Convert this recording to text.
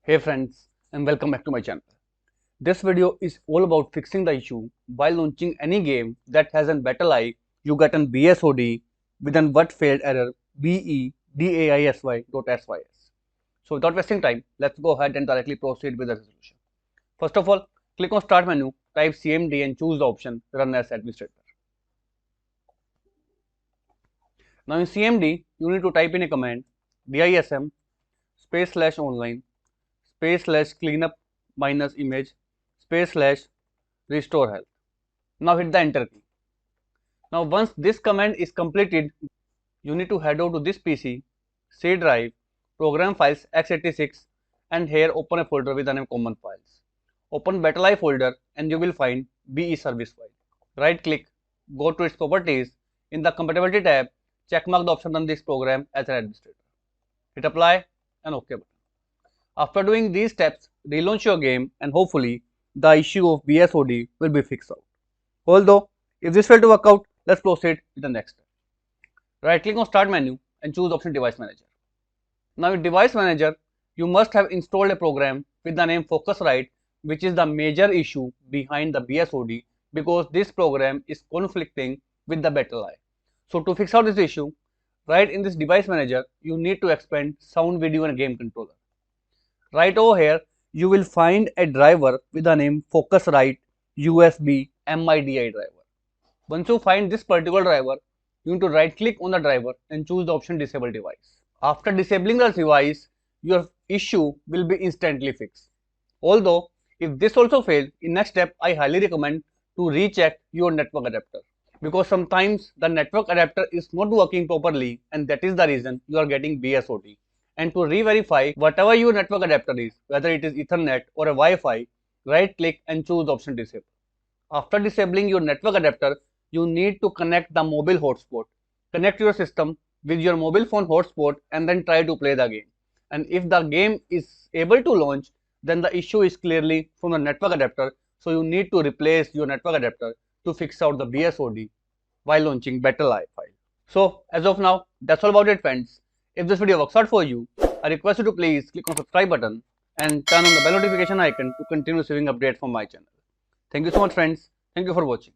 Hey friends, and welcome back to my channel. This video is all about fixing the issue while launching any game that has an BattlEye. You get an BSOD with an what failed error BSOD BEDaisy.sys. So without wasting time, let's go ahead and directly proceed with the resolution. First of all, click on Start menu, type CMD and choose the option Run as Administrator. Now in CMD, you need to type in a command dism /online /cleanup -image /restorehealth. Now hit the enter key. Now once this command is completed, you need to head over to this PC, C drive, program files x86, and here open a folder with the name common files. Open BattlEye folder and you will find BE service file. Right click, go to its properties. In the compatibility tab, checkmark the option run this program as an administrator. Hit apply and OK button. After doing these steps, relaunch your game and hopefully the issue of BSOD will be fixed out. Although, if this failed to work out, let's proceed with the next step. Right click on Start menu and choose option Device Manager. Now in Device Manager, you must have installed a program with the name Focusrite, which is the major issue behind the BSOD because this program is conflicting with the BattlEye. So to fix out this issue, right in this Device Manager, you need to expand sound, video and game controller. Right over here, you will find a driver with the name Focusrite USB MIDI driver. Once you find this particular driver, you need to right click on the driver and choose the option Disable Device. After disabling the device, your issue will be instantly fixed. Although, if this also fails, in next step, I highly recommend to recheck your network adapter because sometimes the network adapter is not working properly and that is the reason you are getting BSOD. And to re-verify whatever your network adapter is, whether it is Ethernet or a Wi-Fi, right click and choose the option Disable. After disabling your network adapter, you need to connect the mobile hotspot. Connect your system with your mobile phone hotspot and then try to play the game. And if the game is able to launch, then the issue is clearly from the network adapter. So you need to replace your network adapter to fix out the BSOD while launching BattlEye file. So as of now, that's all about it friends. If this video works out for you, I request you to please click on subscribe button and turn on the bell notification icon to continue receiving updates from my channel. Thank you so much friends. Thank you for watching.